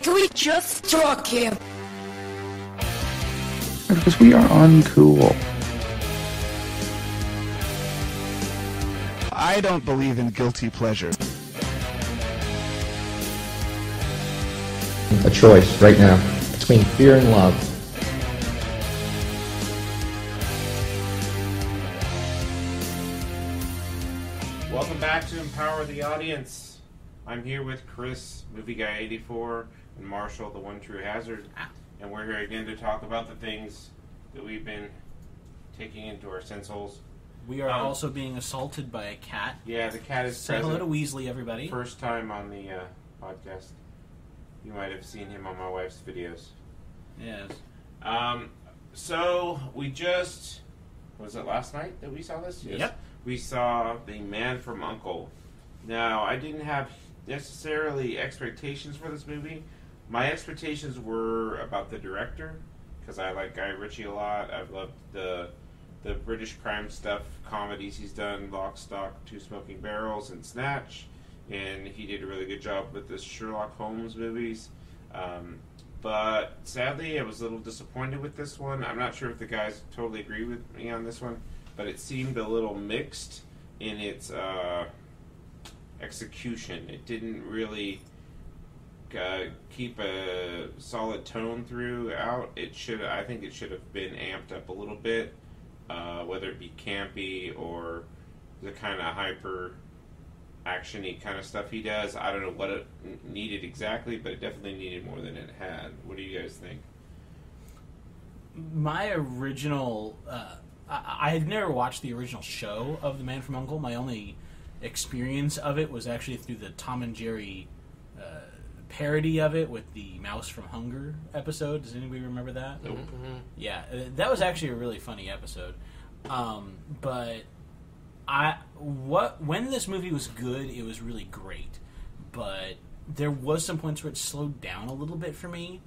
Can we just talk him? Because we are uncool. I don't believe in guilty pleasure. A choice right now between fear and love. Welcome back to Empower the Audience. I'm here with Chris, Movie Guy 84, and Marshall, the One True Hazard. And we're here again to talk about the things that we've been taking into our sense holes. We are also being assaulted by a cat. Yeah, the cat is Say present. hello to Weasley, everybody. First time on the podcast. You might have seen him on my wife's videos. Yes. So, we just... Was it last night that we saw this? Yes. Yep. We saw The Man from U.N.C.L.E. Now, I didn't have necessarily expectations for this movie. My expectations were about the director, because I like Guy Ritchie a lot. I've loved the British crime stuff, comedies he's done, Lock, Stock, Two Smoking Barrels, and Snatch. And he did a really good job with the Sherlock Holmes movies. But sadly, I was a little disappointed with this one. I'm not sure if the guys totally agree with me on this one, but it seemed a little mixed in its execution. It didn't really keep a solid tone throughout. I think it should have been amped up a little bit, whether it be campy or the kind of hyper action-y kind of stuff he does. I don't know what it needed exactly, but it definitely needed more than it had. What do you guys think? My original... I had never watched the original show of The Man from U.N.C.L.E. My only experience of it was actually through the Tom and Jerry parody of it with the Mouse from Hunger episode. Does anybody remember that? Nope. Mm-hmm. Yeah, that was actually a really funny episode. But when this movie was good, it was really great. But there was some points where it slowed down a little bit for me.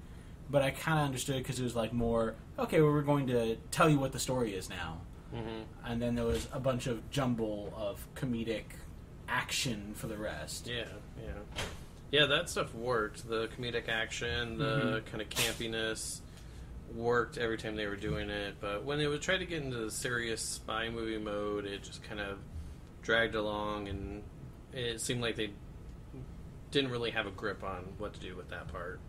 But I kind of understood because it was like more, okay, well, we're going to tell you what the story is now. Mm-hmm. And then there was a bunch of jumble of comedic action for the rest. Yeah, that stuff worked. The comedic action, the kind of campiness worked every time they were doing it. But when it was tried to get into the serious spy movie mode, it just kind of dragged along, and it seemed like they didn't really have a grip on what to do with that part.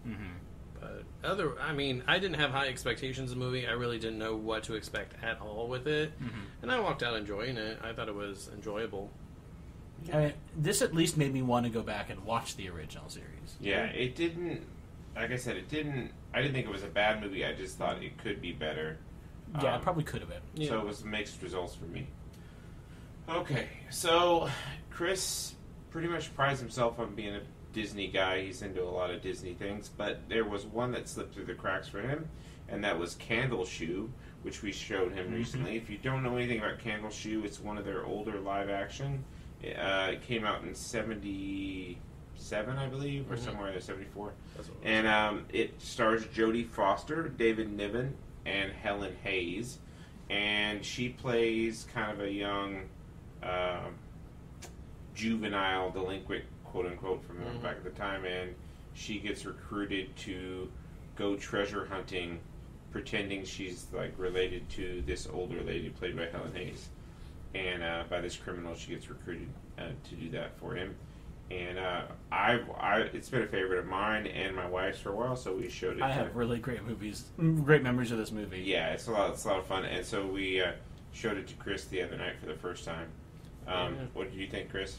Mm-hmm. But I didn't have high expectations of the movie. I really didn't know what to expect at all with it. Mm-hmm. And I walked out enjoying it. I thought it was enjoyable. I mean, this at least made me want to go back and watch the original series. Yeah, it didn't... Like I said, I didn't think it was a bad movie. I just thought it could be better. Yeah, it probably could have been. Yeah. So it was mixed results for me. Okay, so Chris pretty much prides himself on being a Disney guy. He's into a lot of Disney things, but there was one that slipped through the cracks for him, and that was Candle Shoe, which we showed him recently. If you don't know anything about Candle Shoe, it's one of their older live action. It came out in 77, I believe, or somewhere in 74. And it stars Jodie Foster, David Niven, and Helen Hayes. And she plays kind of a young juvenile delinquent, quote-unquote, from back at the time. And she gets recruited to go treasure hunting, pretending she's like related to this older lady played by Helen Hayes. And by this criminal, she gets recruited to do that for him. And it's been a favorite of mine and my wife's for a while, so we showed it. I have really great memories of this movie. Yeah, it's a lot of fun, and so we showed it to Chris the other night for the first time. What did you think, Chris?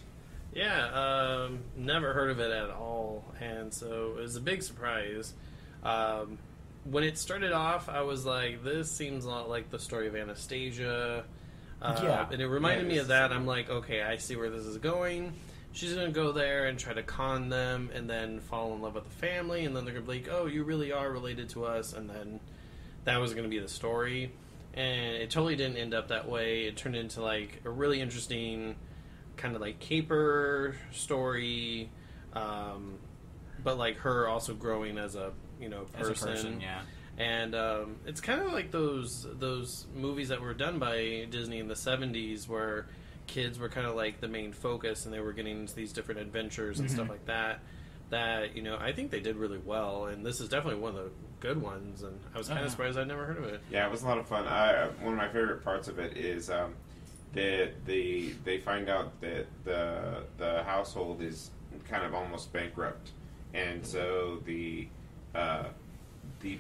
Yeah, never heard of it at all, and so it was a big surprise. When it started off, I was like, this seems a lot like the story of Anastasia. And it reminded me of that. I'm like, okay, I see where this is going. She's going to go there and try to con them and then fall in love with the family, and then they're going to be like, oh, you really are related to us, and then that was going to be the story. And it totally didn't end up that way. It turned into like a really interesting kind of like caper story, but like her also growing as a person. As a person, yeah. And it's kind of like those movies that were done by Disney in the 70s where kids were kind of like the main focus and they were getting into these different adventures and stuff like that. that, I think they did really well, and this is definitely one of the good ones, and I was kind of surprised I'd never heard of it. Yeah, it was a lot of fun. One of my favorite parts of it is they find out that the household is kind of almost bankrupt, and so the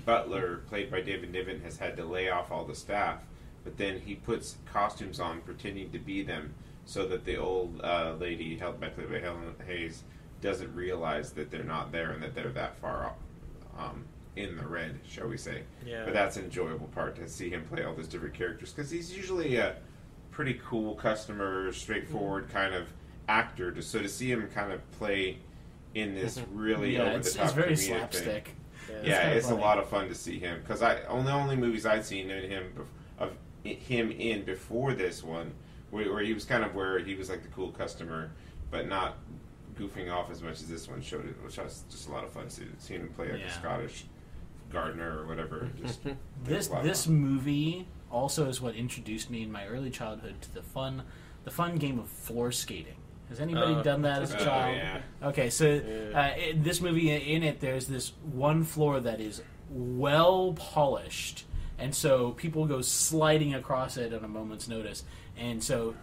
butler, played by David Niven, has had to lay off all the staff, but then he puts costumes on pretending to be them so that the old lady, held by Helen Hayes, doesn't realize that they're not there and that they're that far in the red, shall we say. Yeah. But that's an enjoyable part, to see him play all those different characters, because he's usually a pretty cool customer, straightforward kind of actor. So to see him kind of play in this really over-the-top it's very comedic slapstick. thing. Yeah, It's a lot of fun to see him, because the only movies I'd seen him in before this one, where he was kind of where he was like the cool customer, but not goofing off as much as this one showed it, which was just a lot of fun to see him play like a Scottish gardener or whatever. Just this movie also is what introduced me in my early childhood to the fun game of floor skating. Has anybody done that as a child? Yeah. Okay, so this movie, in it, there's this one floor that is well polished, and so people go sliding across it on a moment's notice. And so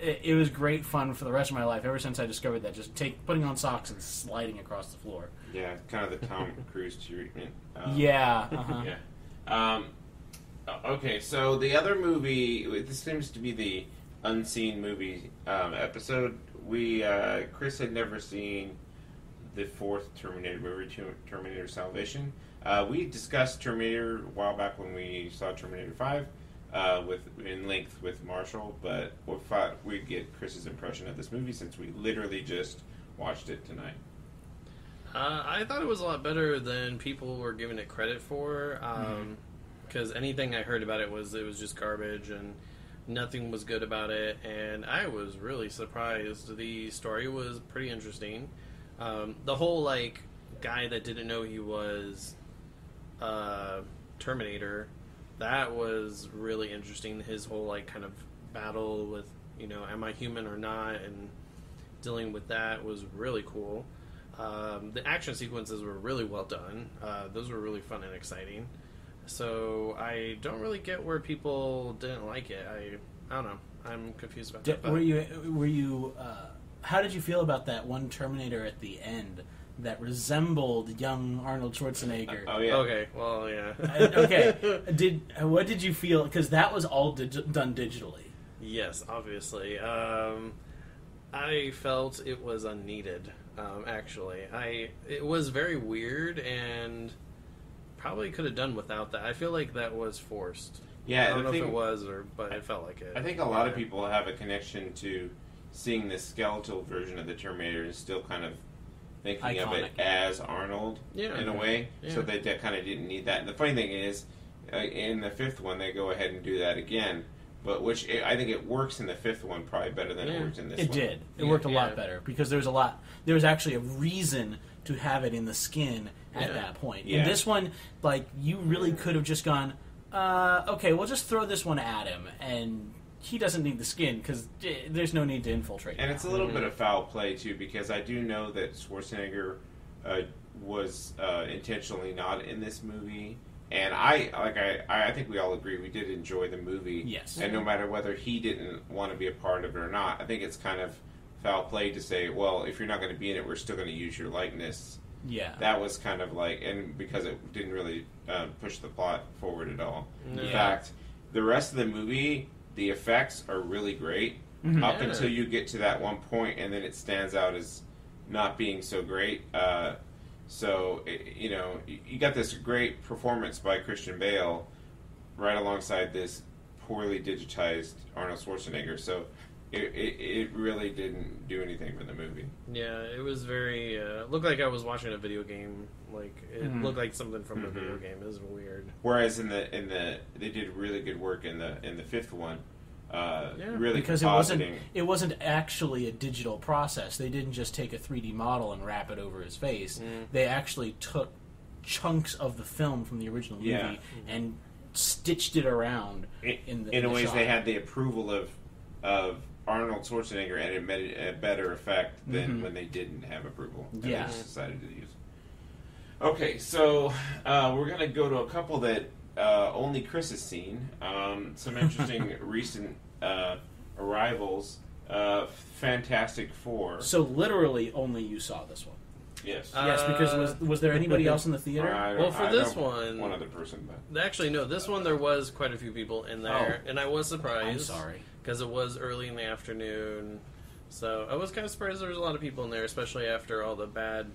it was great fun for the rest of my life, ever since I discovered that, just putting on socks and sliding across the floor. Yeah, kind of the Tom Cruise treatment. Yeah. Okay, so the other movie, this seems to be the unseen movie episode. Chris had never seen the fourth Terminator movie, Terminator Salvation. We discussed Terminator a while back when we saw Terminator 5 in length with Marshall, but we thought we'd get Chris's impression of this movie since we literally just watched it tonight. I thought it was a lot better than people were giving it credit for, because anything I heard about it was just garbage and nothing was good about it, and I was really surprised. The story was pretty interesting. The whole guy that didn't know he was Terminator, that was really interesting. His whole kind of battle with am I human or not, and dealing with that was really cool. The action sequences were really well done. Those were really fun and exciting. So I don't really get where people didn't like it. I don't know. I'm confused about that. Were you? How did you feel about that one Terminator at the end that resembled young Arnold Schwarzenegger? Oh yeah. Okay. Well, yeah. Okay. What did you feel? Because that was all done digitally. Yes, obviously. I felt it was unneeded. Actually, it was very weird and probably could have done without that. I feel like that was forced. Yeah, I don't know if it was, but it felt like it. I think a lot of people have a connection to seeing the skeletal version of the Terminator and still kind of thinking of it as Arnold in a way. Yeah. So they kind of didn't need that. And the funny thing is, in the fifth one, they go ahead and do that again. But I think it works in the fifth one probably better than it worked in this one. It did. It worked a lot better because there was actually a reason to have it in the skin at that point. Yeah. In this one, you really could have just gone, okay, we'll just throw this one at him, and he doesn't need the skin because there's no need to infiltrate. And it's a little bit of foul play too, because I do know that Schwarzenegger was intentionally not in this movie. And I think we all agree we did enjoy the movie. Yes. And no matter whether he didn't want to be a part of it or not, I think it's kind of foul play to say, well, if you're not going to be in it, we're still going to use your likeness. Yeah. That was kind of and because it didn't really push the plot forward at all. Yeah. In fact, the rest of the movie, the effects are really great up until you get to that one point, and then it stands out as not being so great. So, you got this great performance by Christian Bale right alongside this poorly digitized Arnold Schwarzenegger. So, it really didn't do anything for the movie. Yeah, it was very... looked like I was watching a video game. It looked like something from a video game. It was weird. Whereas they did really good work in the fifth one. Really because compositing. it wasn't actually a digital process. They didn't just take a 3D model and wrap it over his face. They actually took chunks of the film from the original movie and stitched it around in a ways shot. they had the approval of Arnold Schwarzenegger, and it made a better effect than when they didn't have approval. And Yeah. they just decided to use. Okay, so we're going to go to a couple that only Chris has seen. Some interesting recent arrivals. Fantastic Four. So literally, only you saw this one. Yes. Yes, because was there anybody else in the theater? Well, for this one... One other person, but... Actually, no, this one there was quite a few people in there, and I was surprised. I'm sorry. Because it was early in the afternoon. So I was kind of surprised there was a lot of people in there, especially after all the bad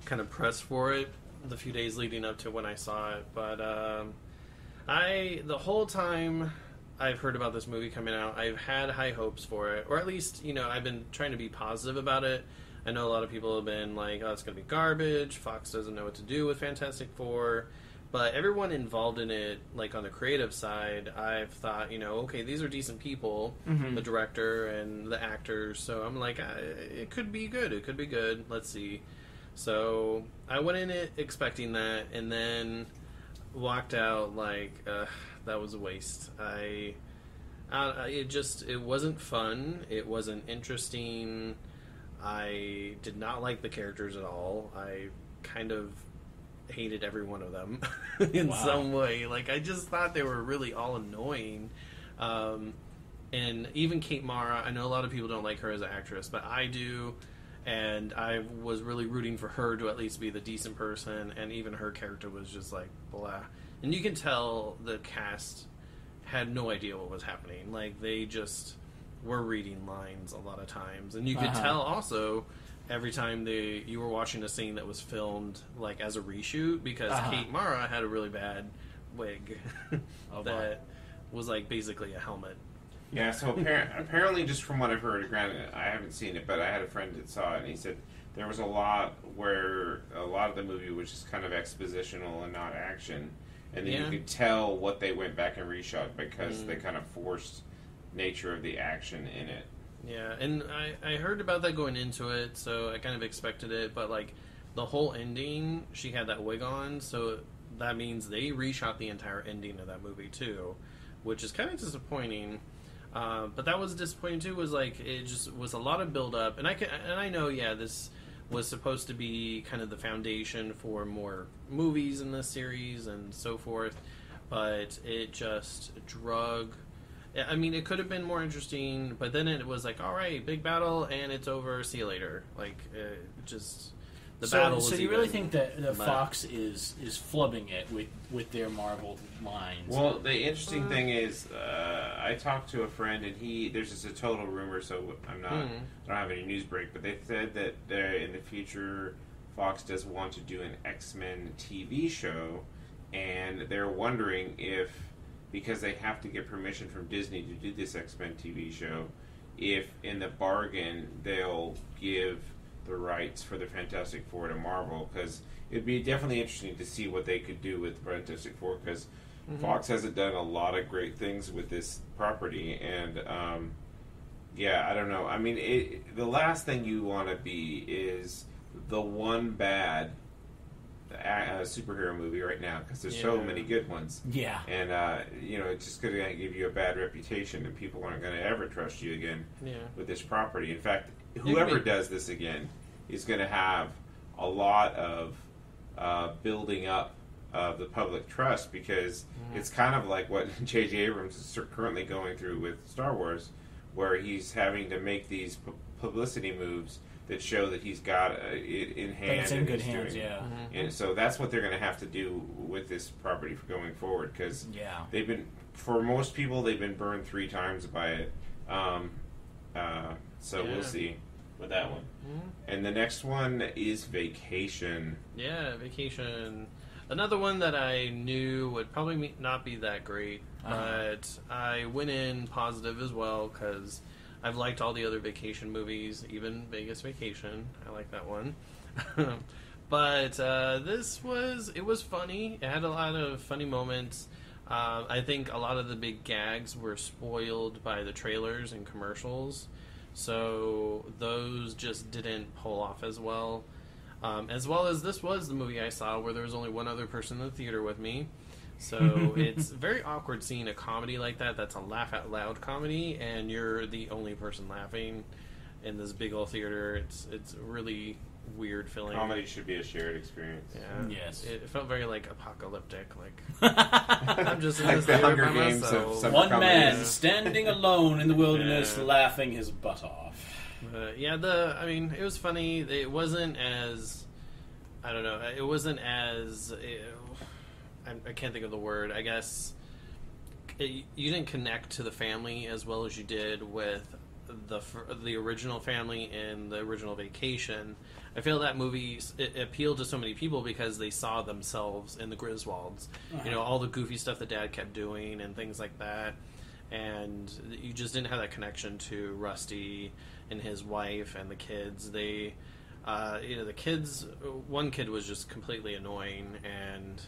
kind of press for it the few days leading up to when I saw it. But the whole time I've heard about this movie coming out, I've had high hopes for it. Or at least, I've been trying to be positive about it. I know a lot of people have been like, oh, it's going to be garbage. Fox doesn't know what to do with Fantastic Four. But everyone involved in it, like on the creative side, I've thought, okay, these are decent people, the director and the actors. So I'm like, it could be good. It could be good. Let's see. So I went in it expecting that, and then walked out like, that was a waste. It wasn't fun. It wasn't interesting. I did not like the characters at all. I kind of hated every one of them in some way. Like, I just thought they were really all annoying. And even Kate Mara, I know a lot of people don't like her as an actress, but I do. And I was really rooting for her to at least be the decent person, and even her character was just like, blah. And you can tell the cast had no idea what was happening. Like, they just were reading lines a lot of times. And you could tell also every time you were watching a scene that was filmed like as a reshoot, because Kate Mara had a really bad wig that was like basically a helmet. Yeah, so apparently, just from what I've heard, granted, I haven't seen it, but I had a friend that saw it, and he said there was a lot where a lot of the movie was just kind of expositional and not action. And then you could tell what they went back and reshot because they kind of forced nature of the action in it. Yeah, and I heard about that going into it, so I kind of expected it, but like the whole ending, she had that wig on, so that means they reshot the entire ending of that movie too, which is kind of disappointing. But that was disappointing too. Was like it just was a lot of build up, and I know this was supposed to be kind of the foundation for more movies in this series and so forth, but it just drug. I mean, it could have been more interesting, but then it was like, all right, big battle, and it's over. See you later. Like, just the battle. Was so you really think that Fox is flubbing it with their Marvel lines? Well, the interesting thing is, I talked to a friend, and there's just a total rumor, so I don't have any news break, but they said that in the future, Fox does want to do an X-Men TV show, and they're wondering if, because they have to get permission from Disney to do this X-Men TV show, if in the bargain they'll give the rights for the Fantastic Four to Marvel, because it'd be definitely interesting to see what they could do with Fantastic Four, because Fox hasn't done a lot of great things with this property, and I don't know. I mean, the last thing you want to be is the one bad superhero movie right now, because there's so many good ones. Yeah. And, it's just going to give you a bad reputation, and people aren't going to ever trust you again with this property. In fact, whoever does this again is going to have a lot of building up of the public trust, because it's kind of like what J.J. Abrams is currently going through with Star Wars, where he's having to make these publicity moves that show that he's got it in hand. It's in good hands, And so that's what they're going to have to do with this property for going forward, because they've been, for most people, they've been burned 3 times by it. We'll see with that one. And the next one is Vacation. Yeah, Vacation. Another one that I knew would probably not be that great, but I went in positive as well, because I've liked all the other vacation movies, even Vegas Vacation. I like that one. But this was funny. It had a lot of funny moments. I think a lot of the big gags were spoiled by the trailers and commercials, so those just didn't pull off as well. As well as this was the movie I saw where there was only one other person in the theater with me. So it's very awkward seeing a comedy like that. That's a laugh out loud comedy, and you're the only person laughing in this big old theater. It's really weird feeling. Comedy should be a shared experience. Yeah. Yes. It felt very like apocalyptic. Like I'm just in Like this the theater Hunger by Games myself. of some One man comedies. standing alone in the wilderness, Yeah. laughing his butt off. I mean, it was funny. It wasn't as, I don't know. It wasn't as. I can't think of the word. I guess you didn't connect to the family as well as you did with the original family and the original Vacation. I feel that movie it appealed to so many people because they saw themselves in the Griswolds. You know, all the goofy stuff that Dad kept doing and things like that. And you just didn't have that connection to Rusty and his wife and the kids. They, the kids. One kid was just completely annoying, and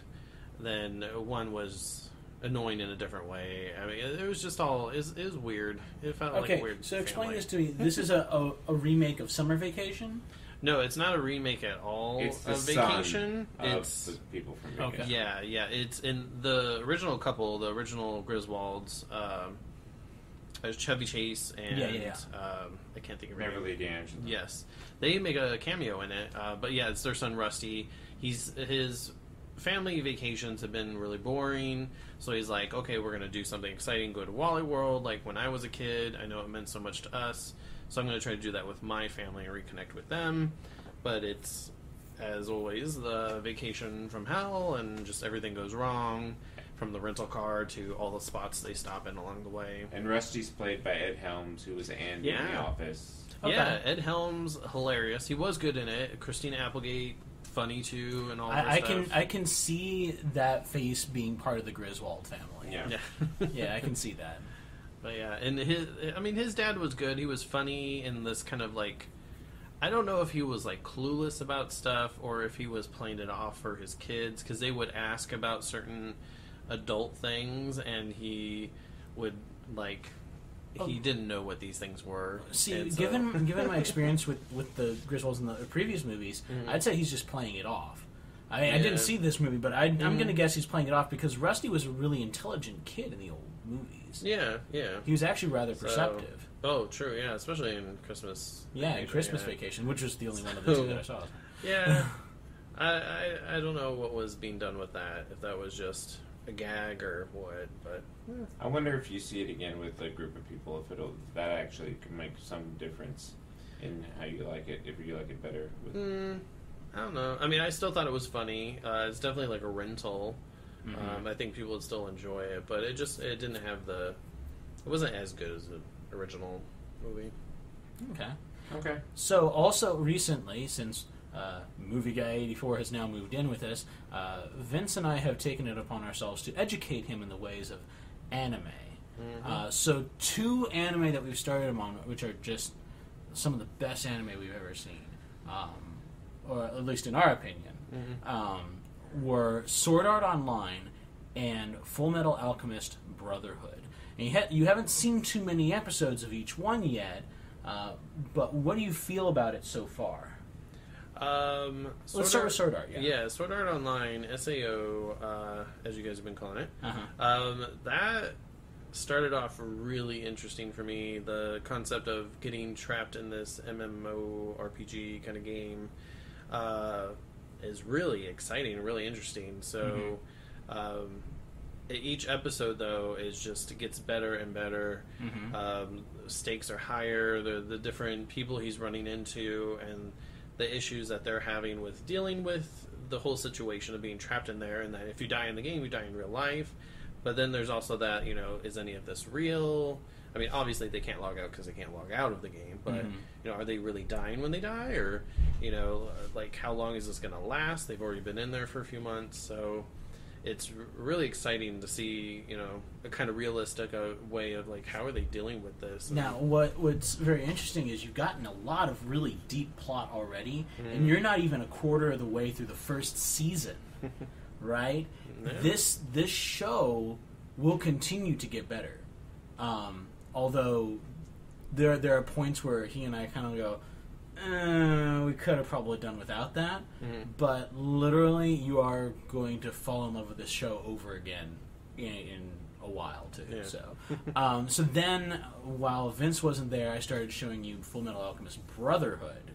then one was annoying in a different way. I mean, it was just all. It was weird. It felt like a weird. So explain family. this to me. This is a remake of Summer Vacation. No, it's not a remake at all. It's the of Vacation. son of It's the people from Okay. Vacation. yeah. It's in the original couple, the original Griswolds. There's Chevy Chase and Yeah. I can't think of her name. Beverly D'Angelo. Yes, they make a cameo in it, but yeah, it's their son Rusty. His family vacations have been really boring, so he's like, okay, we're gonna do something exciting, go to Wally World. Like when I was a kid, I know it meant so much to us, so I'm gonna try to do that with my family and reconnect with them. But it's, as always, the vacation from hell, and just everything goes wrong. From the rental car to all the spots they stop in along the way. And Rusty's played by Ed Helms, who was Andy in The Yeah. Office. Okay. Yeah, Ed Helms, hilarious. He was good in it. Christina Applegate, funny too, and all her stuff. I can see that face being part of the Griswold family. Yeah. Yeah. Yeah, I can see that. But yeah, and his dad was good. He was funny in this kind of like, I don't know if he was like clueless about stuff or if he was playing it off for his kids, because they would ask about certain adult things and he would like he didn't know what these things were. See, And so- given my experience with the Griswolds in the previous movies, I'd say he's just playing it off. I Yeah. didn't see this movie, but I'm going to guess he's playing it off because Rusty was a really intelligent kid in the old movies. yeah He was actually rather So- perceptive. Oh, true, yeah, especially in Christmas. Yeah, in Vacation, Christmas yeah. Vacation, which was the only one of the two that I saw. Yeah, I don't know what was being done with that. If that was just a gag or what, but I wonder if you see it again with a group of people, if that actually can make some difference in how you like it, if you like it better. I don't know. I mean, I still thought it was funny. It's definitely like a rental. I think people would still enjoy it, but it didn't have it wasn't as good as the original movie. Okay. Okay. So, also recently, since Movie Guy 84 has now moved in with us, Vince and I have taken it upon ourselves to educate him in the ways of anime. So, two anime that we've started him on, which are just some of the best anime we've ever seen, or at least in our opinion, were Sword Art Online and Full Metal Alchemist Brotherhood. And you haven't seen too many episodes of each one yet, but what do you feel about it so far? Let's start with Sword Art. Yeah, Sword Art Online, SAO, as you guys have been calling it. That started off really interesting for me. The concept of getting trapped in this MMORPG kind of game is really exciting and really interesting. So each episode, though, it gets better and better. Stakes are higher. The different people he's running into and the issues that they're having with dealing with the whole situation of being trapped in there, and that if you die in the game, you die in real life. But then there's also that, is any of this real? I mean, obviously they can't log out because they can't log out of the game, but, are they really dying when they die? Or, like, how long is this going to last? They've already been in there for a few months, so it's really exciting to see, a kind of realistic way of, like, how are they dealing with this? Now, what's very interesting is you've gotten a lot of really deep plot already, and you're not even a quarter of the way through the first season, right? Yeah. This show will continue to get better. Although there are points where he and I kind of go, we could have probably done without that. But literally, you are going to fall in love with this show over again in a while too. Yeah. So then, while Vince wasn't there, I started showing you Full Metal Alchemist Brotherhood.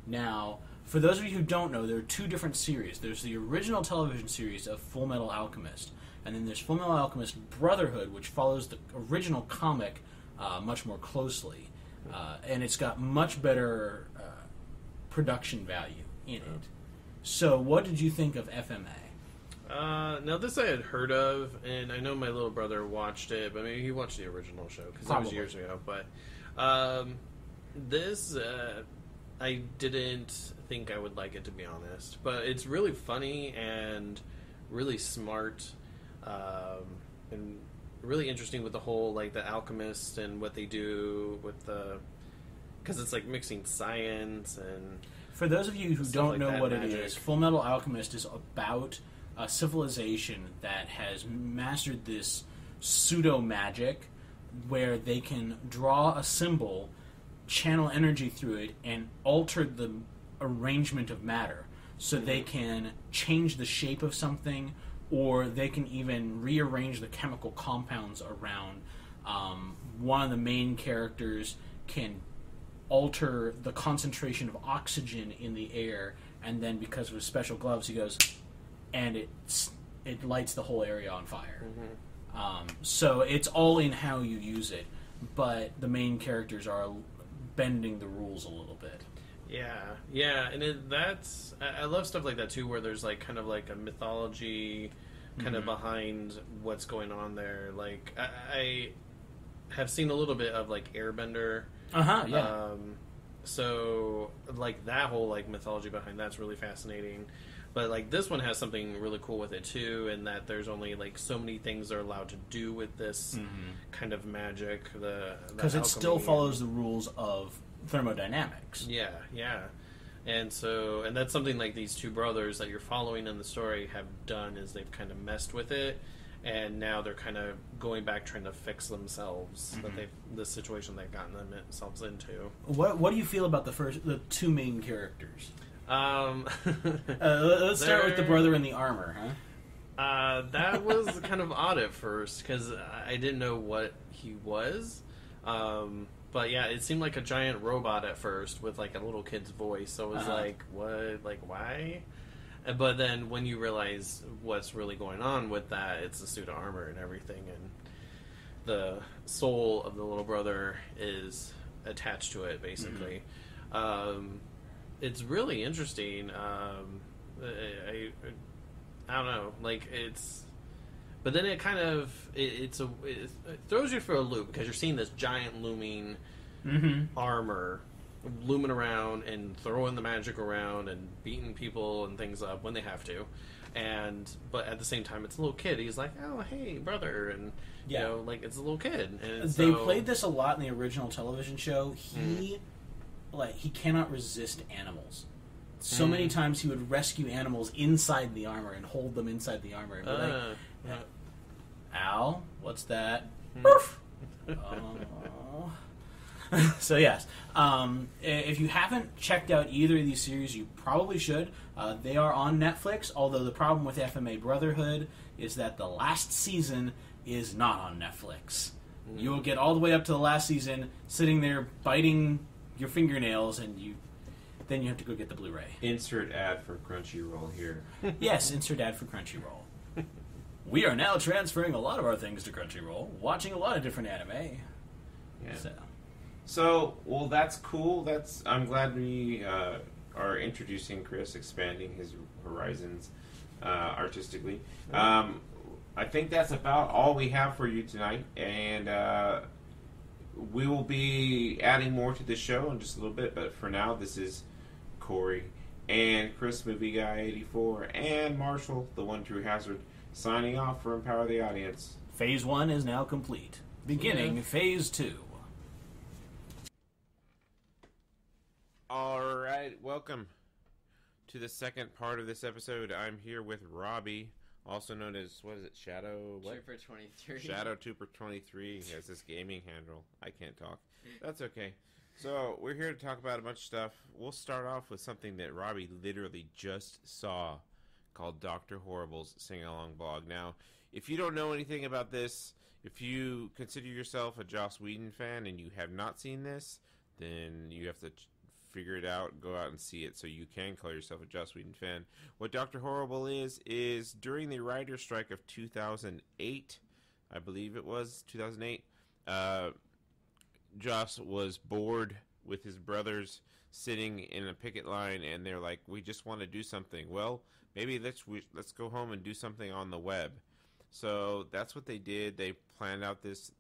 Now, for those of you who don't know, there are two different series. There's the original television series of Full Metal Alchemist, and then there's Full Metal Alchemist Brotherhood, which follows the original comic much more closely, and it's got much better production value in it. So, what did you think of FMA? Now this I had heard of, and I know my little brother watched it, but maybe he watched the original show because that was years ago. But this, I didn't think I would like it, to be honest. But it's really funny and really smart, and really interesting with the whole like the alchemist and what they do with the, because it's like mixing science and. For those of you who don't know what magic. it is, Full Metal Alchemist is about a civilization that has mastered this pseudo-magic where they can draw a symbol, channel energy through it, and alter the arrangement of matter. So they can change the shape of something, or they can even rearrange the chemical compounds around. One of the main characters can alter the concentration of oxygen in the air, and then because of his special gloves, he goes, and it lights the whole area on fire. So it's all in how you use it, but the main characters are bending the rules a little bit. Yeah, and that's I love stuff like that too, where there's like kind of like a mythology kind of behind what's going on there. Like I have seen a little bit of like Airbender. Yeah. So like that whole like mythology behind that's really fascinating. But like this one has something really cool with it too, in that there's only like so many things they're allowed to do with this kind of magic. Because it still follows the rules of thermodynamics. Yeah. And so, and that's something like these two brothers that you're following in the story have done, is they've kind of messed with it, and now they're kind of going back trying to fix themselves, that the situation they've gotten themselves into. What do you feel about the two main characters? Let's start with the brother in the armor, huh? That was kind of odd at first, because I didn't know what he was. But yeah, it seemed like a giant robot at first with like a little kid's voice. So it was like, what? Like, why? But then when you realize what's really going on with that, it's a suit of armor and everything, and the soul of the little brother is attached to it, basically. It's really interesting. I don't know, like it's. But then it kind of it throws you for a loop, because you're seeing this giant looming armor looming around and throwing the magic around and beating people and things up when they have to, but at the same time it's a little kid. He's like, oh hey brother, and you know, like it's a little kid. And they played this a lot in the original television show. He cannot resist animals. So many times he would rescue animals inside the armor and hold them inside the armor and be like, Al, what's that? So yes, if you haven't checked out either of these series, you probably should. They are on Netflix, although the problem with FMA Brotherhood is that the last season is not on Netflix. You will get all the way up to the last season, sitting there biting your fingernails, and then you have to go get the Blu-ray. Insert ad for Crunchyroll here. Yes, insert ad for Crunchyroll. We are now transferring a lot of our things to Crunchyroll, watching a lot of different anime. Yeah. So, well, that's cool. I'm glad we are introducing Chris, expanding his horizons artistically. I think that's about all we have for you tonight, and we will be adding more to the show in just a little bit. But for now, this is Corey and Chris, Movie Guy 84, and Marshall, the one true hazard, signing off for Empower the Audience. Phase 1 is now complete. Beginning Phase 2. All right, welcome to the second part of this episode. I'm here with Robbie, also known as, what is it, Shadow? What? Trooper 23. Shadow Trooper 23 has this gaming handle. I can't talk. That's okay. So, we're here to talk about a bunch of stuff. We'll start off with something that Robbie literally just saw called Dr. Horrible's Sing-Along Blog. Now, if you don't know anything about this, if you consider yourself a Joss Whedon fan and you have not seen this, then you have to figure it out, go out and see it so you can call yourself a Joss Whedon fan. What Dr. Horrible is during the writer's strike of 2008, I believe it was, 2008, Joss was bored with his brothers sitting in a picket line, and they're like, "We just want to do something." Well, maybe let's go home and do something on the web. So that's what they did. They planned out this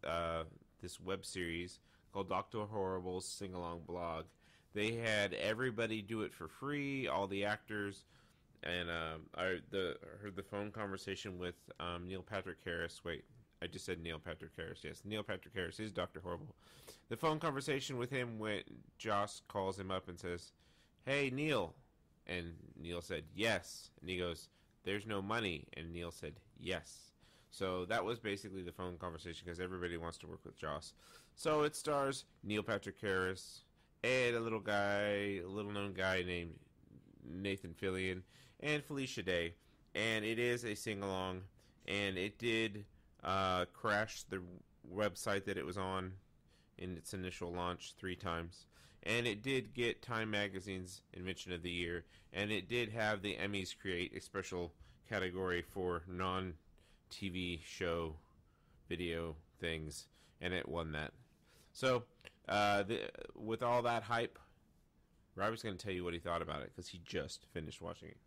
web series called Dr. Horrible's Sing-Along Blog. They had everybody do it for free, all the actors, and I heard the phone conversation with Neil Patrick Harris. Wait, I just said Neil Patrick Harris. Yes, Neil Patrick Harris is Dr. Horrible. The phone conversation with him when Joss calls him up and says, "Hey, Neil." And Neil said, "Yes." And he goes, "There's no money." And Neil said, "Yes." So that was basically the phone conversation because everybody wants to work with Joss. So it stars Neil Patrick Harris and a little known guy named Nathan Fillion and Felicia Day. And it is a sing-along. And it did crashed the website that it was on in its initial launch 3 times. And it did get Time Magazine's Invention of the Year. And it did have the Emmys create a special category for non-TV show video things. And it won that. So, with all that hype, Robbie's going to tell you what he thought about it because he just finished watching it.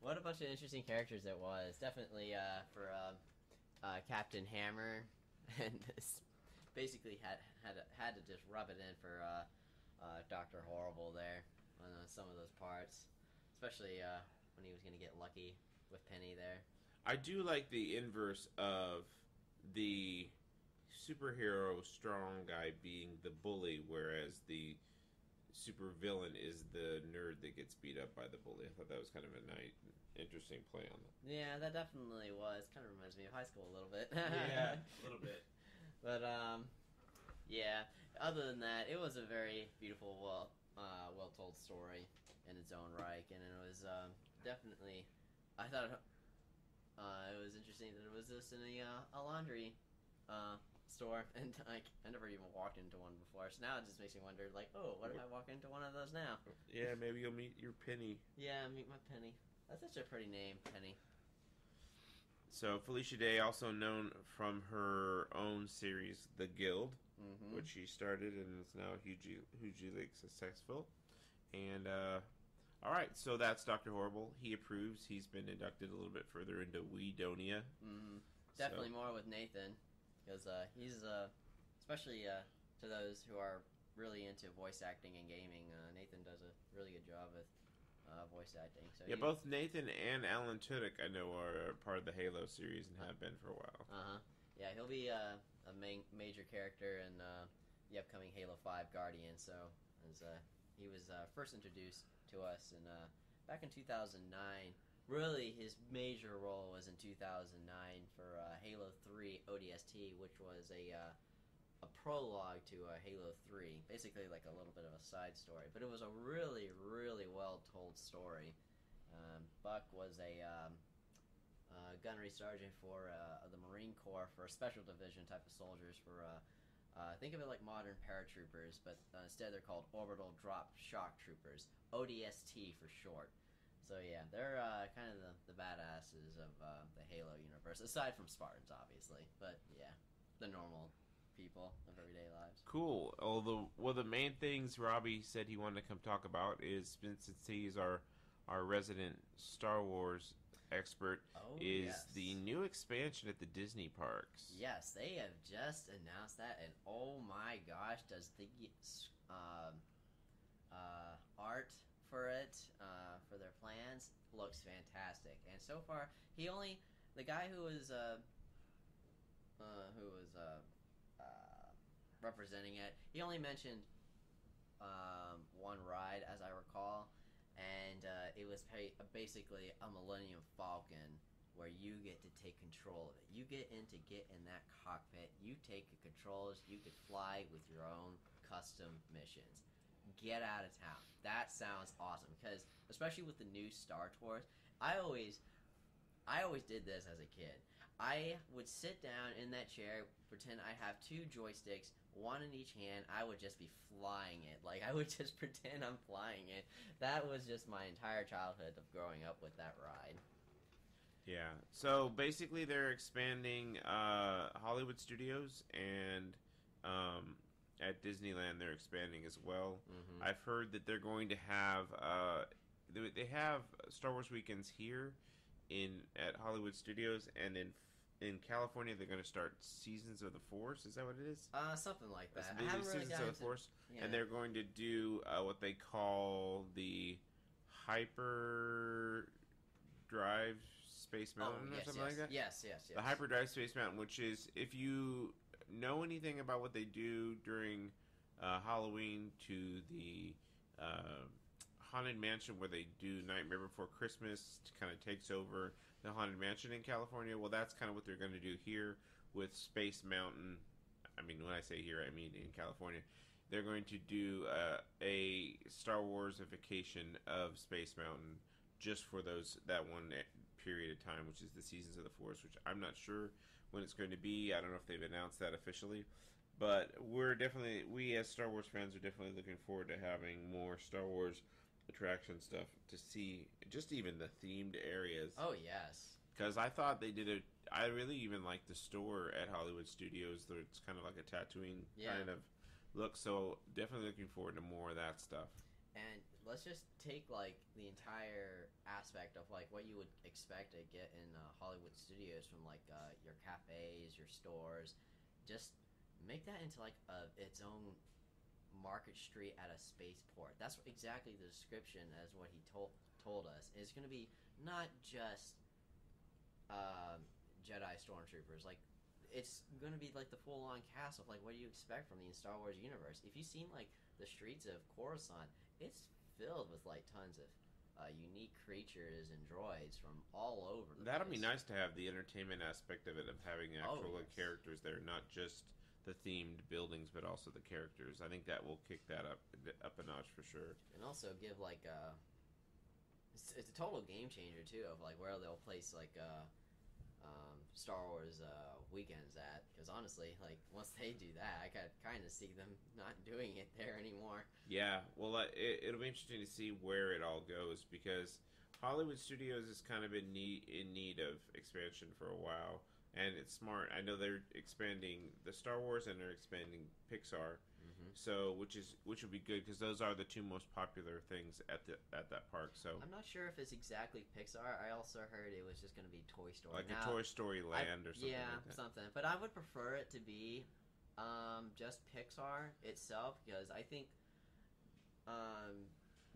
What a bunch of interesting characters it was. Definitely for Captain Hammer, and this basically had to just rub it in for Dr. Horrible there on some of those parts, especially when he was going to get lucky with Penny there. I do like the inverse of the superhero strong guy being the bully, whereas the super villain is the nerd that gets beat up by the bully. I thought that was kind of a nice, interesting play on that. Yeah, that definitely was. Kind of reminds me of high school a little bit. Yeah, a little bit. But yeah. Other than that, it was a very beautiful, well told story in its own right, and it was definitely. I thought it was interesting that it was just in a laundry store, and I never even walked into one before, so now it just makes me wonder, like, oh, what if I walk into one of those now? Yeah, maybe you'll meet your Penny. Yeah, meet my Penny. That's such a pretty name, Penny. So Felicia Day, also known from her own series, The Guild, which she started and is now hugely successful. And all right, so that's Dr. Horrible. He approves. He's been inducted a little bit further into Wedonia. Definitely more with Nathan. Because he's, especially to those who are really into voice acting and gaming, Nathan does a really good job with voice acting. So yeah, both Nathan and Alan Tudyk, I know, are part of the Halo series and have been for a while. Yeah, he'll be a major character in the upcoming Halo 5 Guardian. So as he was first introduced to us back in 2009. Really, his major role was in 2009 for Halo 3 ODST, which was a prologue to Halo 3. Basically, like a little bit of a side story. But it was a really, really well-told story. Buck was a gunnery sergeant for the Marine Corps for a special division type of soldiers for... think of it like modern paratroopers, but instead they're called Orbital Drop Shock Troopers. ODST for short. So yeah, they're kind of the badasses of the Halo universe, aside from Spartans, obviously. But yeah, the normal people of everyday lives. Cool. Although, well, the main things Robbie said he wanted to come talk about is, since he's our resident Star Wars expert, the new expansion at the Disney parks. Yes, they have just announced that, and oh my gosh, does the art for it, for their plans, looks fantastic. And so far, the guy who was representing it, he only mentioned one ride, as I recall, and it was basically a Millennium Falcon where you get to take control of it. You get in that cockpit. You take the controls. You could fly with your own custom missions. Get out of town. That sounds awesome because, especially with the new Star Tours, I always did this as a kid. I would sit down in that chair, pretend I have 2 joysticks, one in each hand. I would just be flying it. Like, I would just pretend I'm flying it. That was just my entire childhood of growing up with that ride. Yeah. So basically, they're expanding Hollywood Studios, and at Disneyland, they're expanding as well. Mm-hmm. I've heard that they're going to have they have Star Wars weekends here at Hollywood Studios, and in California, they're going to start Seasons of the Force. Is that what it is? Something like that. I haven't really Seasons of the Force, and they're going to do what they call the Hyper Drive Space Mountain or something like that. Yes. The Hyper Drive Space Mountain, which is, if you know anything about what they do during Halloween to the Haunted Mansion, where they do Nightmare Before Christmas, kind of takes over the Haunted Mansion in California. Well, that's kind of what they're going to do here with Space Mountain. I mean, when I say here, I mean in California. They're going to do a Star Warsification of Space Mountain just for that one period of time, which is the Seasons of the Force, which I'm not sure when it's going to be. I don't know if they've announced that officially. But we as Star Wars fans are definitely looking forward to having more Star Wars attraction stuff to see, just even the themed areas. Oh, yes. Because I thought I really even like the store at Hollywood Studios. It's kind of like a Tatooine kind of look, so definitely looking forward to more of that stuff. And let's just take, like, the entire aspect of, like, what you would expect to get in Hollywood Studios from, like, your cafes, your stores. Just make that into, like, its own Market Street at a spaceport. That's exactly the description as what he told us. It's going to be not just Jedi stormtroopers. Like, it's going to be like the full-on cast of, like, what do you expect from the Star Wars universe. If you've seen, like, the streets of Coruscant, it's filled with, like, tons of unique creatures and droids from all over the That'll place. be nice to have the entertainment aspect of it, of having actual yes. characters there, not just the themed buildings, but also the characters. I think that will kick that up a notch for sure. And also give, like, it's a total game changer too of, like, where they'll place, like, Star Wars weekends at. Because honestly, like, once they do that, I could kind of see them not doing it there anymore. Yeah, well, it'll be interesting to see where it all goes, because Hollywood Studios has kind of been in need of expansion for a while. And it's smart. I know they're expanding the Star Wars and they're expanding Pixar, so which would be good, because those are the 2 most popular things at that park. So I'm not sure if it's exactly Pixar. I also heard it was just going to be Toy Story, like a Toy Story Land or something. Yeah, like that. something. But I would prefer it to be just Pixar itself, because I think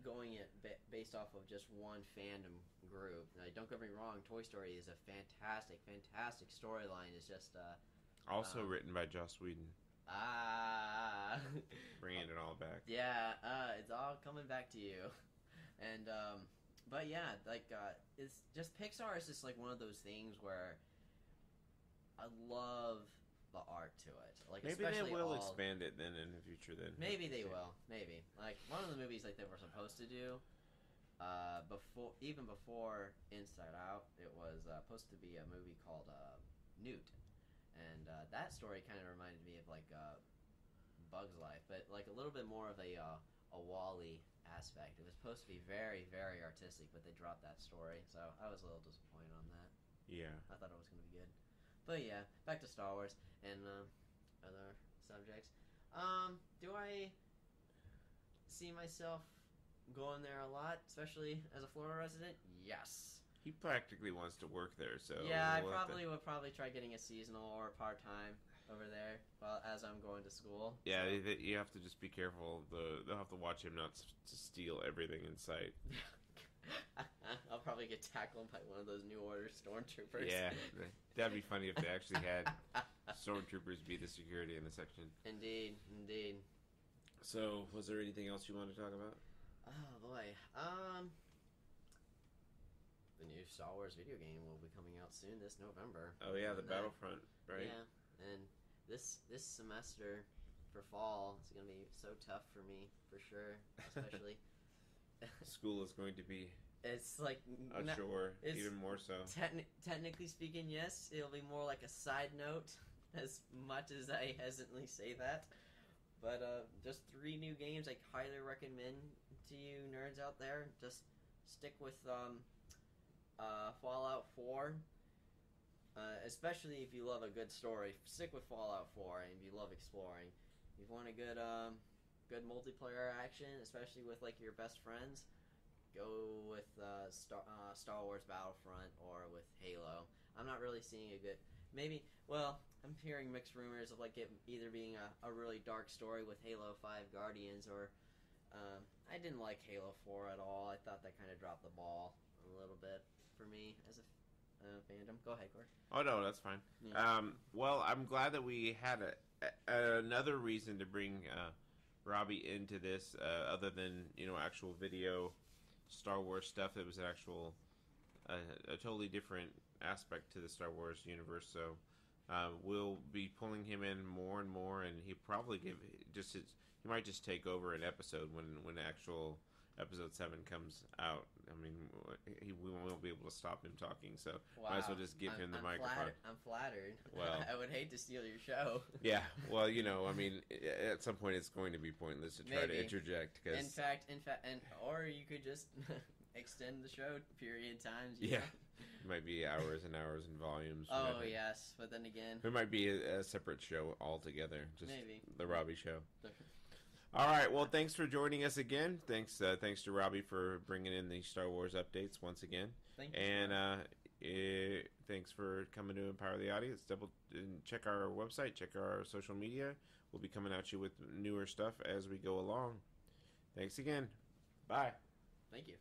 going it based off of just one fandom group. Now, don't get me wrong, Toy Story is a fantastic storyline. It's just also written by Joss Whedon. Bringing it all back. Yeah, it's all coming back to you. And but yeah, like it's just Pixar is just like one of those things where I love the art to it. Like, maybe they will expand it then in the future. Then maybe they will. Maybe, like, one of the movies like they were supposed to do before Inside Out, it was supposed to be a movie called Newt, and that story kind of reminded me of, like, Bug's Life, but like a little bit more of a Wall-E aspect. It was supposed to be very, very artistic, but they dropped that story, so I was a little disappointed on that. Yeah, I thought it was going to be good. But yeah, back to Star Wars and other subjects. Do I see myself going there a lot, especially as a Florida resident? Yes. he practically wants to work there, so yeah, I would probably try getting a seasonal or part-time over there as I'm going to school. Yeah, so. you have to just be careful. They'll have to watch him not to steal everything in sight. I'll probably get tackled by one of those New Order stormtroopers. Yeah, that'd be funny if they actually had stormtroopers be the security in the section. Indeed. So, was there anything else you wanted to talk about? Oh boy. the new Star Wars video game will be coming out soon this November. Oh yeah, the And, Battlefront, right? Yeah, and this semester for fall is going to be so tough for me, for sure, especially. School is going to be It's like a chore, even more so. Technically speaking, yes, it'll be more like a side note, as much as I hesitantly say that. But just 3 new games I highly recommend to you nerds out there. Just stick with Fallout 4. Especially if you love a good story, stick with Fallout 4. And if you love exploring, if you want a good multiplayer action, especially with like your best friends, go with Star Wars Battlefront or with Halo. I'm not really seeing a good... I'm hearing mixed rumors of like it either being a really dark story with Halo 5 Guardians, or I didn't like Halo 4 at all. I thought that kind of dropped the ball a little bit for me as a fandom. Go ahead, Corey. Oh no, that's fine. Yeah. Well, I'm glad that we had another reason to bring Robbie into this, other than actual video Star Wars stuff. It was an actual a totally different aspect to the Star Wars universe. So we'll be pulling him in more and more, and he probably he might just take over an episode when actual episode 7 comes out. I mean, we won't be able to stop him talking, so might as well just give him the microphone. I'm flattered. Well, I would hate to steal your show. Yeah, well, I mean, at some point it's going to be pointless to try to interject. Cause, in fact, or you could just extend the show period times. Yeah, it might be hours and hours and volumes. Oh yes, but then again, it might be a separate show altogether. Just maybe the Robbie show. All right. Well, thanks for joining us again. Thanks to Robbie for bringing in the Star Wars updates once again. Thank you. And thanks for coming to Empower the Audience. Check our website. Check our social media. We'll be coming at you with newer stuff as we go along. Thanks again. Bye. Thank you.